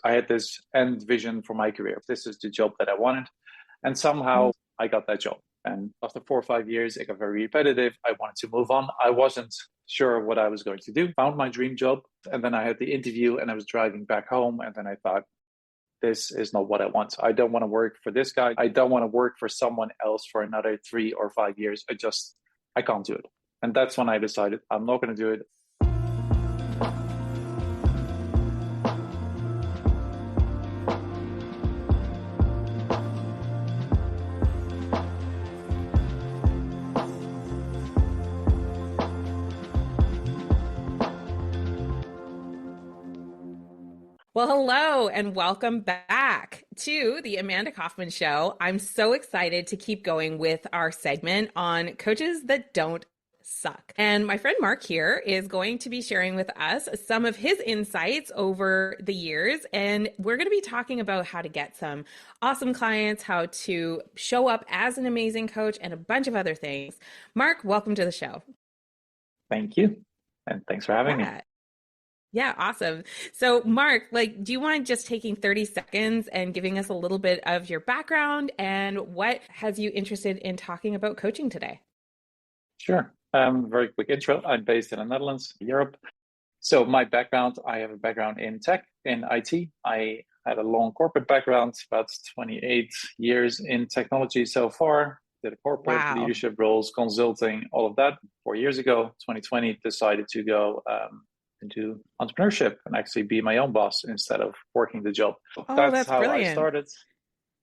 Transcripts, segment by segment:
I had this end vision for my career. This is the job that I wanted. And somehow I got that job. And after 4 or 5 years, it got very repetitive. I wanted to move on. I wasn't sure what I was going to do. Found my dream job. And then I had the interview and I was driving back home. And then I thought, this is not what I want. I don't want to work for this guy. I don't want to work for someone else for another 3 or 5 years. I can't do it. And that's when I decided I'm not going to do it. Well, hello and welcome back to the Amanda Kaufman Show. I'm so excited to keep going with our segment on coaches that don't suck. And my friend Mark here is going to be sharing with us some of his insights over the years. And we're going to be talking about how to get some awesome clients, how to show up as an amazing coach, and a bunch of other things. Mark, welcome to the show. Thank you. And thanks for having me. Yeah, awesome. So Mark, do you mind just taking 30 seconds and giving us a little bit of your background and what has you interested in talking about coaching today? Sure. Very quick intro. I'm based in the Netherlands, Europe. So my background, I have a background in tech, in IT. I had a long corporate background, about 28 years in technology so far. Did a corporate leadership roles, consulting, all of that. 4 years ago, 2020, decided to go into entrepreneurship and actually be my own boss instead of working the job. That's how brilliant. I started.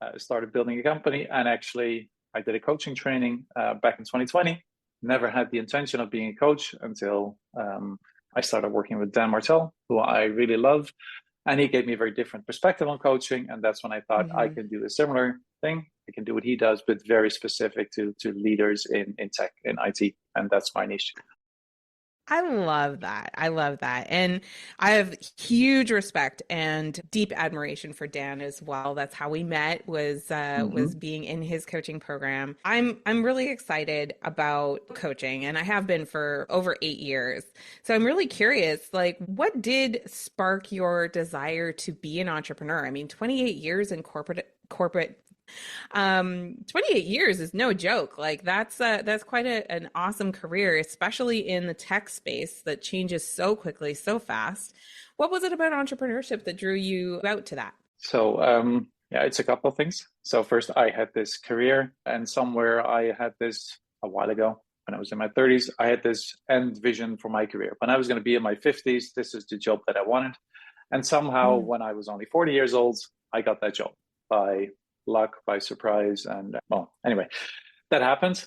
I started building a company, and actually I did a coaching training back in 2020. Never had the intention of being a coach until I started working with Dan Martel, who I really love. And he gave me a very different perspective on coaching. And that's when I thought I can do a similar thing. I can do what he does, but very specific to leaders in tech, in IT. And that's my niche. I love that. I love that. And I have huge respect and deep admiration for Dan as well. That's how we met, was being in his coaching program. I'm really excited about coaching, and I have been for over 8 years. So I'm really curious, what did spark your desire to be an entrepreneur? I mean, 28 years in corporate 28 years is no joke. That's quite an awesome career, especially in the tech space that changes so quickly, so fast. What was it about entrepreneurship that drew you out to that? So, it's a couple of things. So first, I had this career, and somewhere I had this a while ago when I was in my 30s, I had this end vision for my career. When I was going to be in my 50s, this is the job that I wanted. And somehow when I was only 40 years old, I got that job by luck, by surprise. And anyway, that happened.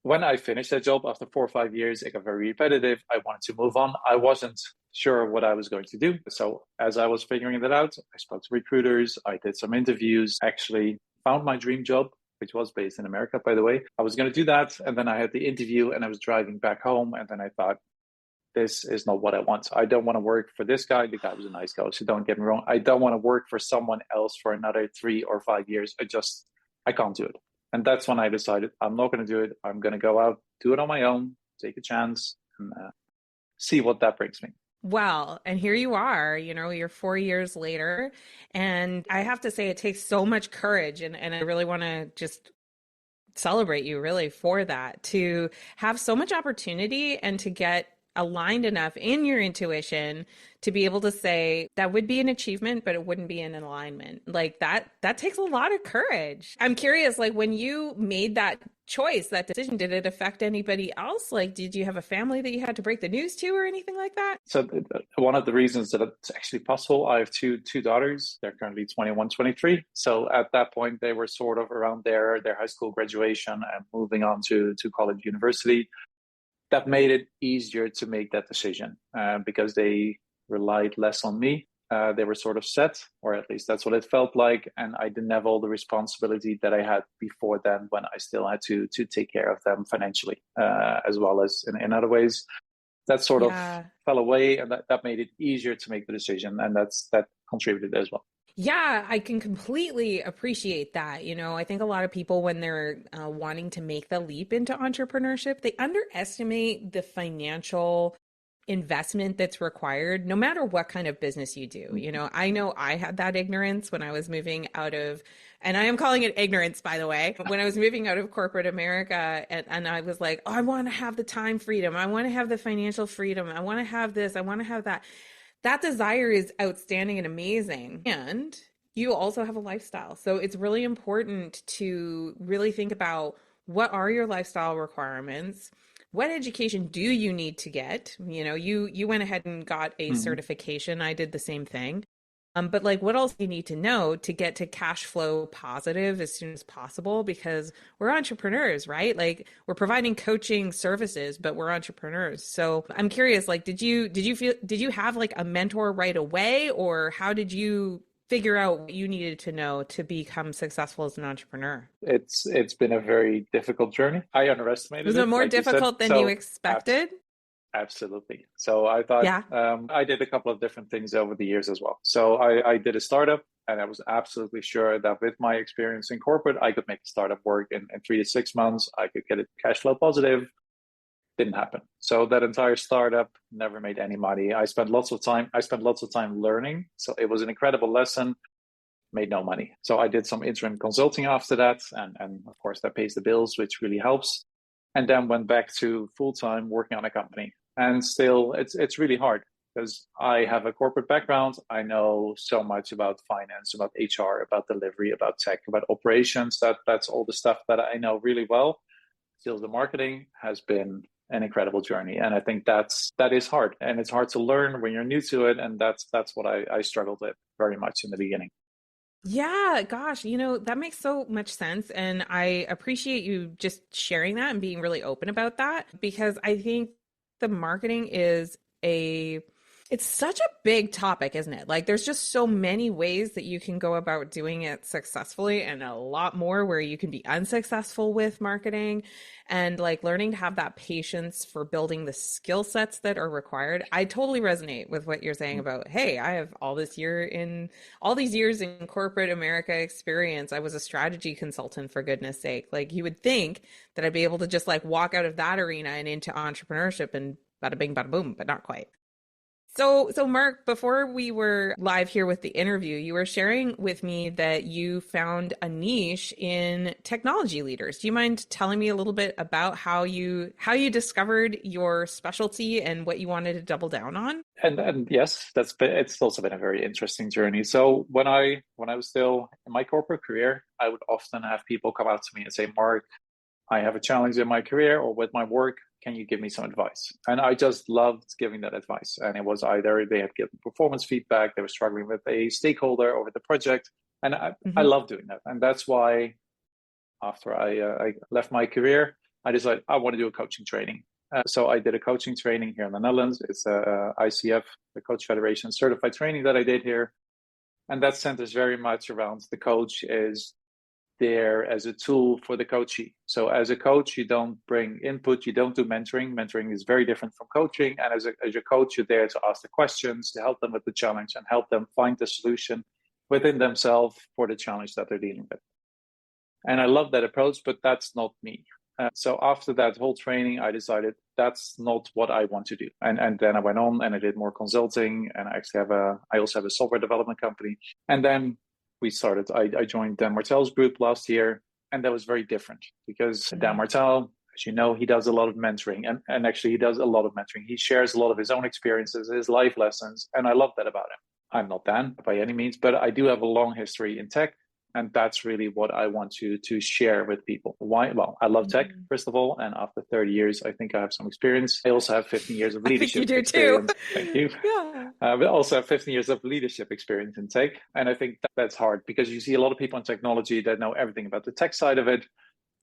When I finished that job after 4 or 5 years, it got very repetitive. I wanted to move on. I wasn't sure what I was going to do. So as I was figuring that out, I spoke to recruiters. I did some interviews, actually found my dream job, which was based in America, by the way. I was going to do that. And then I had the interview and I was driving back home. And then I thought, this is not what I want. I don't want to work for this guy. The guy was a nice guy, so don't get me wrong. I don't want to work for someone else for another 3 or 5 years. I can't do it. And that's when I decided I'm not going to do it. I'm going to go out, do it on my own, take a chance, and see what that brings me. Well, and here you are, you're 4 years later. And I have to say, it takes so much courage. And I really want to just celebrate you really for that, to have so much opportunity and to get aligned enough in your intuition to be able to say that would be an achievement, but it wouldn't be in an alignment. That takes a lot of courage. I'm curious, when you made that choice, that decision, did it affect anybody else? Did you have a family that you had to break the news to or anything like that? So one of the reasons that it's actually possible, I have two daughters. They're currently 21, 23. So at that point, they were sort of around their high school graduation and moving on to college, university. That made it easier to make that decision because they relied less on me. They were sort of set, or at least that's what it felt like. And I didn't have all the responsibility that I had before then, when I still had to take care of them financially, as well as in other ways. That sort of fell away, and that made it easier to make the decision. And that contributed as well. Yeah, I can completely appreciate that. I think a lot of people, when they're wanting to make the leap into entrepreneurship, they underestimate the financial investment that's required no matter what kind of business you do. You know I had that ignorance when I was moving out of, and I am calling it ignorance, by the way, when I was moving out of corporate America, and I was like, oh, I want to have the time freedom. I want to have the financial freedom. I want to have this. I want to have that. That desire is outstanding and amazing. And you also have a lifestyle. So it's really important to really think about, what are your lifestyle requirements? What education do you need to get? You went ahead and got a Mhm. certification. I did the same thing. But like, what else do you need to know to get to cash flow positive as soon as possible? Because we're entrepreneurs, right? Like, we're providing coaching services, but we're entrepreneurs. So I'm curious, like, did you have like a mentor right away, or how did you figure out what you needed to know to become successful as an entrepreneur? It's been a very difficult journey. I Was underestimated it it, more like you said. difficult than you So expected? absolutely. So I thought Yeah. I did a couple of different things over the years as well. So I did a startup, and I was absolutely sure that with my experience in corporate, I could make a startup work in 3 to 6 months. I could get it cash flow positive. Didn't happen. So that entire startup never made any money. I spent lots of time. I spent lots of time learning. So it was an incredible lesson. Made no money. So I did some interim consulting after that, and of course that pays the bills, which really helps. And then went back to full time working on a company. And still, it's really hard because I have a corporate background. I know so much about finance, about HR, about delivery, about tech, about operations. That's all the stuff that I know really well. Sales and marketing has been an incredible journey, and I think that is hard, and it's hard to learn when you're new to it, and that's what I struggled with very much in the beginning. Yeah, gosh, that makes so much sense. And I appreciate you just sharing that and being really open about that, because I think the marketing is a it's such a big topic, isn't it? Like, there's just so many ways that you can go about doing it successfully, and a lot more where you can be unsuccessful with marketing. And like, learning to have that patience for building the skill sets that are required. I totally resonate with what you're saying about, hey, I have all these years in corporate America experience. I was a strategy consultant, for goodness sake. Like, you would think that I'd be able to just like walk out of that arena and into entrepreneurship and bada bing, bada boom, but not quite. So Mark, before we were live here with the interview, you were sharing with me that you found a niche in technology leaders. Do you mind telling me a little bit about how you discovered your specialty and what you wanted to double down on? And yes, it's also been a very interesting journey. So when I was still in my corporate career, I would often have people come out to me and say, Mark, I have a challenge in my career or with my work. Can you give me some advice? And I just loved giving that advice. And it was either they had given performance feedback, they were struggling with a stakeholder over the project. And I Hmm. love doing that. And that's why after I left my career, I decided I want to do a coaching training. So I did a coaching training here in the Netherlands. It's a ICF, the Coach Federation certified training that I did here. And that centers very much around the coach is there as a tool for the coachee. So as a coach, you don't bring input, you don't do mentoring. Mentoring is very different from coaching. And as a coach, you're there to ask the questions, to help them with the challenge and help them find the solution within themselves for the challenge that they're dealing with. And I love that approach, but that's not me. So after that whole training, I decided that's not what I want to do. And then I went on and I did more consulting, and I also have a software development company. And then I joined Dan Martel's group last year, and that was very different because Dan Martel, as you know, he does a lot of mentoring, and actually he does a lot of mentoring. He shares a lot of his own experiences, his life lessons, and I love that about him. I'm not Dan by any means, but I do have a long history in tech. And that's really what I want to share with people. Why? Well, I love tech, Mhm. first of all. And after 30 years, I think I have some experience. I also have 15 years of I think you leadership do too. experience. Thank you. Yeah. But also have 15 years of leadership experience in tech. And I think that's hard because you see a lot of people in technology that know everything about the tech side of it,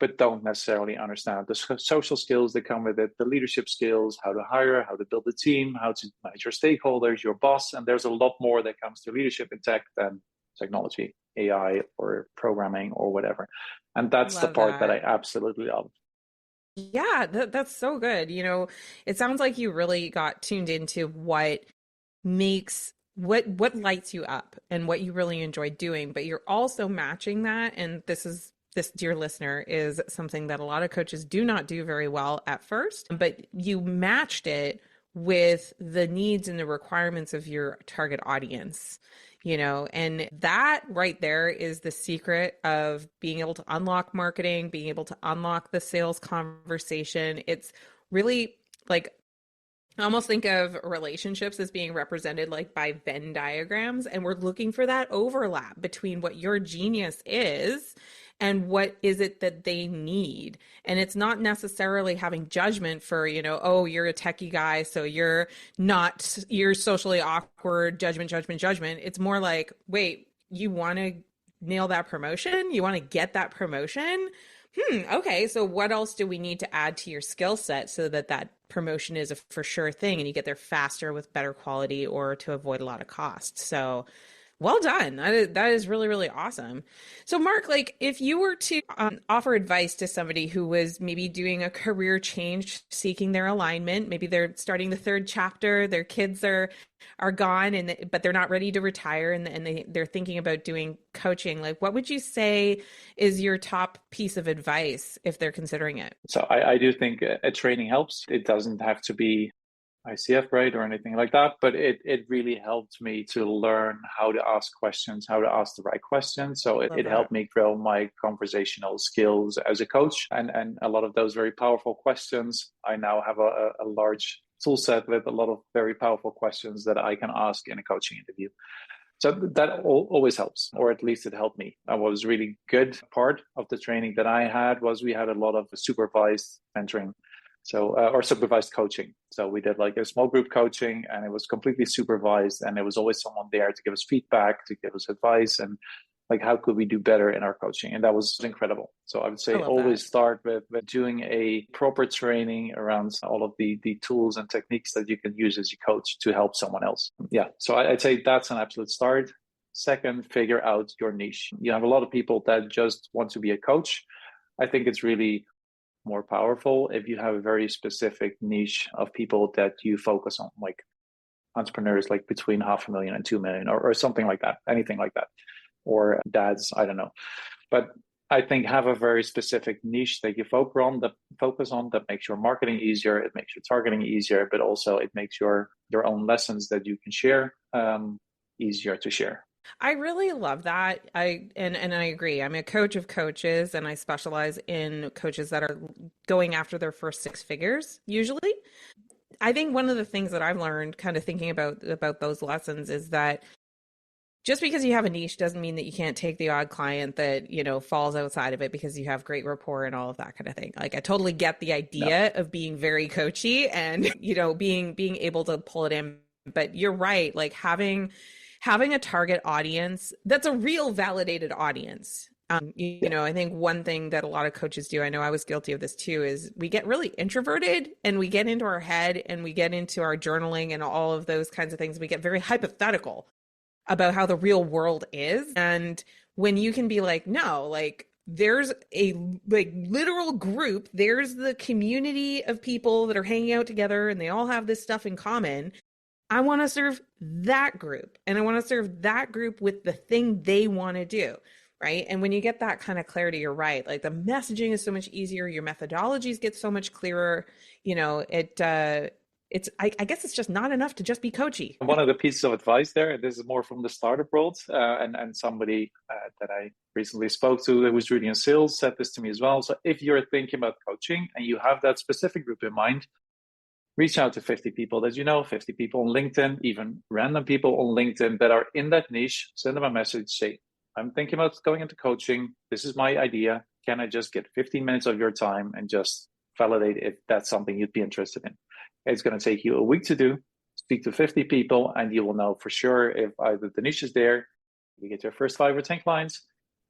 but don't necessarily understand the social skills that come with it, the leadership skills, how to hire, how to build a team, how to manage your stakeholders, your boss. And there's a lot more that comes to leadership in tech than technology, AI, or programming, or whatever. And that's the Love part that I that. absolutely love. Yeah, that's so good. It sounds like you really got tuned into what lights you up and what you really enjoy doing, but you're also matching that. And this, dear listener, is something that a lot of coaches do not do very well at first, but you matched it with the needs and the requirements of your target audience. And that right there is the secret of being able to unlock marketing, being able to unlock the sales conversation. It's really like, I almost think of relationships as being represented like by Venn diagrams, and we're looking for that overlap between what your genius is and what is it that they need. And it's not necessarily having judgment for, oh, you're a techie guy, so you're socially awkward, judgment. It's more like, wait, you want to nail that promotion? You want to get that promotion? Okay, so what else do we need to add to your skill set so that that promotion is a for sure thing and you get there faster with better quality or to avoid a lot of costs? So well done. That is really, really awesome. So Mark, like if you were to offer advice to somebody who was maybe doing a career change, seeking their alignment, maybe they're starting the third chapter, their kids are gone but they're not ready to retire and they're thinking about doing coaching, like what would you say is your top piece of advice if they're considering it? So I do think a training helps. It doesn't have to be ICF, right, or anything like that, but it really helped me to learn how to ask questions, how to ask the right questions. So it helped me grow my conversational skills as a coach, and a lot of those very powerful questions. I now have a large tool set with a lot of very powerful questions that I can ask in a coaching interview. So that always helps, or at least it helped me. What was really good part of the training that I had was we had a lot of supervised mentoring. So, or supervised coaching. So we did like a small group coaching and it was completely supervised, and there was always someone there to give us feedback, to give us advice, and like, how could we do better in our coaching? And that was incredible. So I would say always start with doing a proper training around all of the tools and techniques that you can use as your coach to help someone else. Yeah. So I'd say that's an absolute start. Second, figure out your niche. You have a lot of people that just want to be a coach. I think it's really more powerful if you have a very specific niche of people that you focus on, like entrepreneurs like between 500,000 and 2 million or something like that, anything like that, or dads, I don't know. But I think have a very specific niche that you focus on that makes your marketing easier, it makes your targeting easier, but also it makes your own lessons that you can share easier to share. I really love that. And I agree. I'm a coach of coaches and I specialize in coaches that are going after their first six figures usually. I think one of the things that I've learned kind of thinking about those lessons is that just because you have a niche doesn't mean that you can't take the odd client that, falls outside of it because you have great rapport and all of that kind of thing. Like I totally get the idea of being very coachy and, being able to pull it in. But you're right, like having a target audience that's a real validated audience. I think one thing that a lot of coaches do, I know I was guilty of this too, is we get really introverted and we get into our head and we get into our journaling and all of those kinds of things. We get very hypothetical about how the real world is. And when you can be like, no, like there's a like literal group, there's the community of people that are hanging out together and they all have this stuff in common. I want to serve that group, and I want to serve that group with the thing they want to do, right? And when you get that kind of clarity, you're right. Like the messaging is so much easier. Your methodologies get so much clearer. I guess it's just not enough to just be coachy. One of the pieces of advice there, this is more from the startup world, and somebody that I recently spoke to that was really in sales said this to me as well. So if you're thinking about coaching and you have that specific group in mind, reach out to 50 people that 50 people on LinkedIn, even random people on LinkedIn that are in that niche. Send them a message, say, I'm thinking about going into coaching. This is my idea. Can I just get 15 minutes of your time and just validate if that's something you'd be interested in? It's going to take you a week to do. Speak to 50 people and you will know for sure if either the niche is there, you get your first 5 or 10 clients,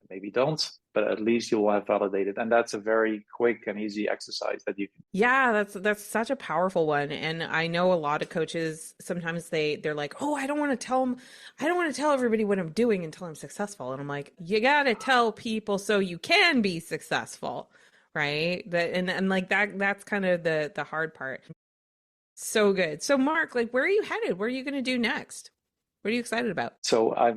maybe don't, but at least you will have validated. And that's a very quick and easy exercise that you can. Yeah, that's such a powerful one. And I know a lot of coaches, sometimes they're like, oh, I don't want to tell everybody what I'm doing until I'm successful. And I'm like, you got to tell people so you can be successful. Right. And like that's kind of the hard part. So good. So Mark, like, where are you headed? What are you going to do next? What are you excited about? So let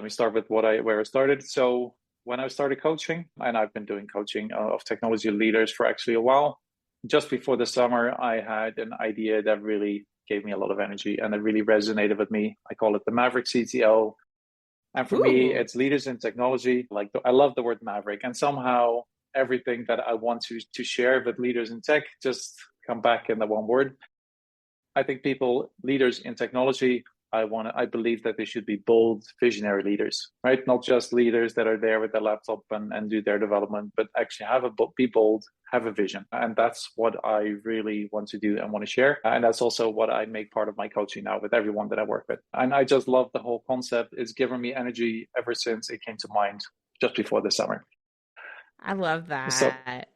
me start with where I started. So when I started coaching, and I've been doing coaching of technology leaders for actually a while, just before the summer, I had an idea that really gave me a lot of energy and it really resonated with me. I call it the Maverick CTO. And for me, Ooh. it's leaders in technology. Like I love the word Maverick, and somehow everything that I want to share with leaders in tech just come back in the one word. I think leaders in technology, I believe that they should be bold, visionary leaders, right? Not just leaders that are there with their laptop and do their development, but actually be bold, have a vision. And that's what I really want to do and want to share. And that's also what I make part of my coaching now with everyone that I work with. And I just love the whole concept. It's given me energy ever since it came to mind just before the summer. I love So, that.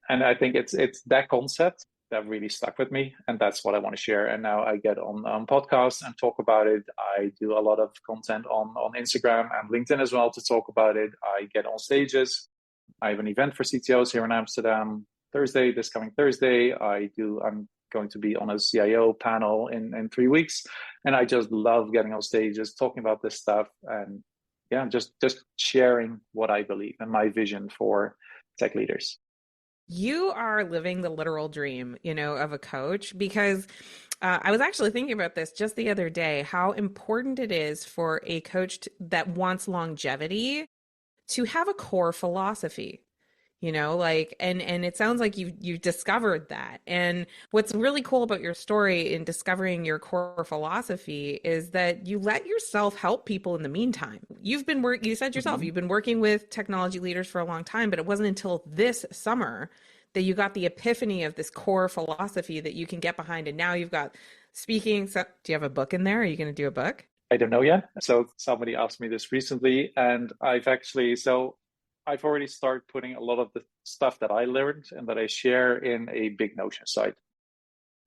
and I think it's that concept that really stuck with me, and that's what I want to share. And now I get on podcasts and talk about it. I do a lot of content on Instagram and LinkedIn as well to talk about it. I get on stages. I have an event for CTOs here in Amsterdam this coming Thursday. I'm going to be on a CIO panel in 3 weeks, and I just love getting on stages, talking about this stuff, and yeah, just sharing what I believe and my vision for tech leaders. You are living the literal dream, of a coach because I was actually thinking about this just the other day, how important it is for a coach that wants longevity to have a core philosophy. And it sounds like you've discovered that. And what's really cool about your story in discovering your core philosophy is that you let yourself help people in the meantime. You said yourself, Mm-hmm. you've been working with technology leaders for a long time, but it wasn't until this summer that you got the epiphany of this core philosophy that you can get behind. And now you've got speaking. So, do you have a book in there? Are you going to do a book? I don't know yet. So somebody asked me this recently, and I've already started putting a lot of the stuff that I learned and that I share in a big Notion site.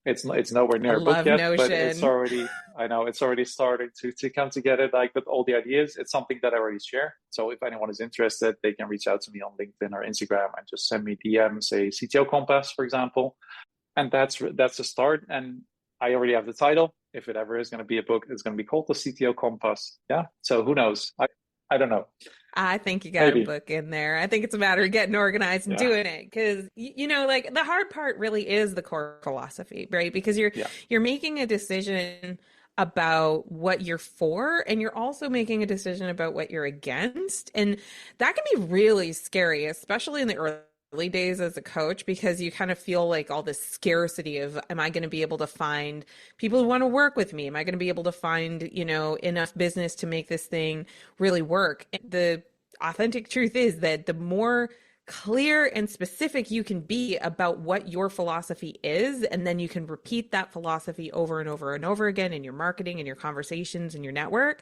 It's nowhere I near a book love yet, but Notion. I know it's already starting to come together, like with all the ideas. It's something that I already share. So if anyone is interested, they can reach out to me on LinkedIn or Instagram and just send me DM, say CTO Compass, for example. And that's the start. And I already have the title. If it ever is going to be a book, it's going to be called the CTO Compass. Yeah. So who knows? I don't know. I think you got a Maybe. book in there. I think it's a matter of getting organized and Yeah. doing it because like the hard part really is the core philosophy, right? Because Yeah. you're making a decision about what you're for and you're also making a decision about what you're against. And that can be really scary, especially in the early days as a coach because you kind of feel like all this scarcity of am I going to be able to find people who want to work with me? Am I going to be able to find, enough business to make this thing really work? The authentic truth is that the more clear and specific you can be about what your philosophy is, and then you can repeat that philosophy over and over and over again in your marketing and your conversations and your network,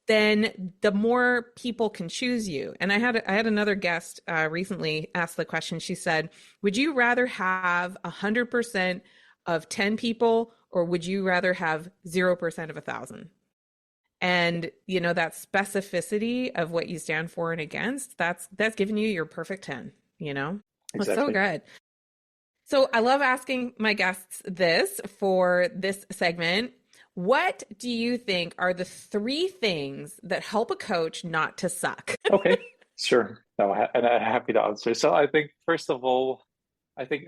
then the more people can choose you. And I had another guest recently ask the question. She said, "Would you rather have 100% of 10 people, or would you rather have 0% of 1,000?" And that specificity of what you stand for and against, that's giving you your perfect 10. It's so Exactly. good. So I love asking my guests this for this segment. What do you think are the 3 things that help a coach not to suck? Okay. Sure. No, and I'm happy to answer. So I think first of all, I think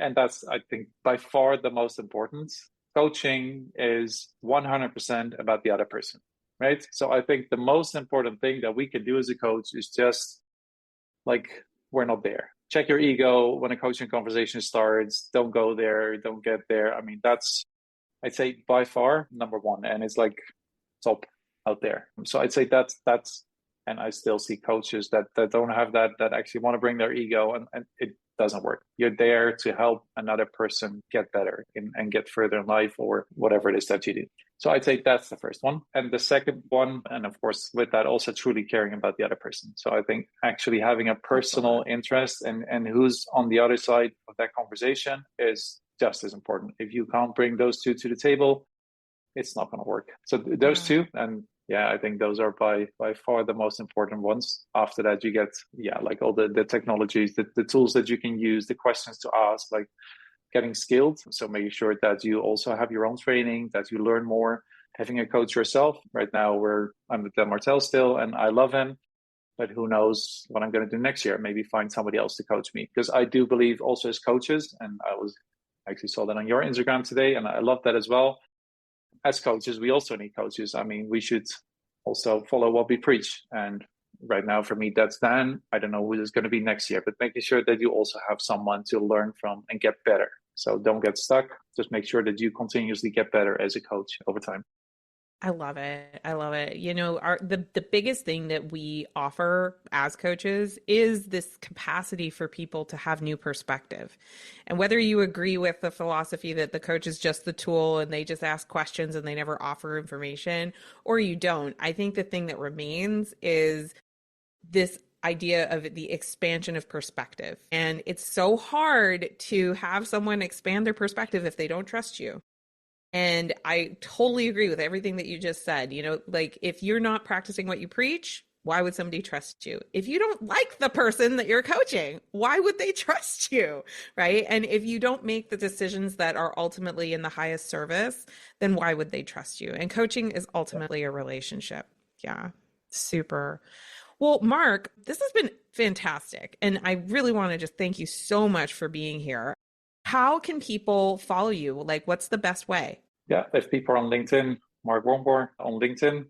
by far the most important. Coaching is 100% about the other person, right? So I think the most important thing that we can do as a coach is just like, we're not there. Check your ego when a coaching conversation starts. Don't go there. Don't get there. I mean, I'd say by far number one, and it's like top out there. So I'd say and I still see coaches that don't have that actually want to bring their ego, and it doesn't work. You're there to help another person get better and get further in life or whatever it is that you do. So I'd say that's the first one. And the second one, and of course, with that, also truly caring about the other person. So I think actually having a personal Excellent. interest and who's on the other side of that conversation is just as important. If you can't bring those two to the table, it's not going to work. So those Yeah. two, and yeah, I think those are by far the most important ones. After that, you get, like all the technologies, the tools that you can use, the questions to ask, like getting skilled. So making sure that you also have your own training, that you learn more, having a coach yourself. Right now, I'm with Dan Martel still, and I love him. But who knows what I'm going to do next year? Maybe find somebody else to coach me. Because I do believe also as coaches, and I was I actually saw that on your Instagram today, and I love that as well. As coaches, we also need coaches. I mean, we should also follow what we preach. And right now, for me, that's Dan. I don't know who is going to be next year, but making sure that you also have someone to learn from and get better. So don't get stuck. Just make sure that you continuously get better as a coach over time. I love it. I love it. You know, the biggest thing that we offer as coaches is this capacity for people to have new perspective. And whether you agree with the philosophy that the coach is just the tool and they just ask questions and they never offer information, or you don't, I think the thing that remains is this idea of the expansion of perspective. And it's so hard to have someone expand their perspective if they don't trust you. And I totally agree with everything that you just said. You know, like if you're not practicing what you preach, why would somebody trust you? If you don't like the person that you're coaching, why would they trust you? Right. And if you don't make the decisions that are ultimately in the highest service, then why would they trust you? And coaching is ultimately a relationship. Yeah. Super. Well, Mark, this has been fantastic. And I really want to just thank you so much for being here. How can people follow you? Like, what's the best way? Yeah, if people are on LinkedIn, Mark Wormgoor on LinkedIn,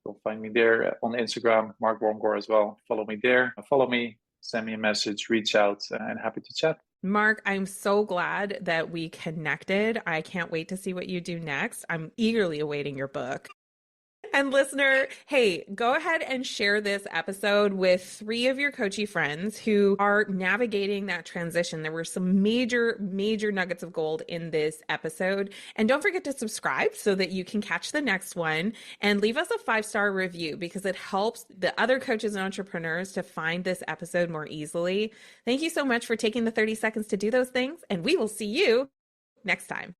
you'll find me there. On Instagram, Mark Wormgoor as well. Follow me there. Follow me, send me a message, reach out, and happy to chat. Mark, I'm so glad that we connected. I can't wait to see what you do next. I'm eagerly awaiting your book. And listener, hey, go ahead and share this episode with 3 of your coachy friends who are navigating that transition. There were some major nuggets of gold in this episode. And don't forget to subscribe so that you can catch the next one, and leave us a 5-star review because it helps the other coaches and entrepreneurs to find this episode more easily. Thank you so much for taking the 30 seconds to do those things, and we will see you next time.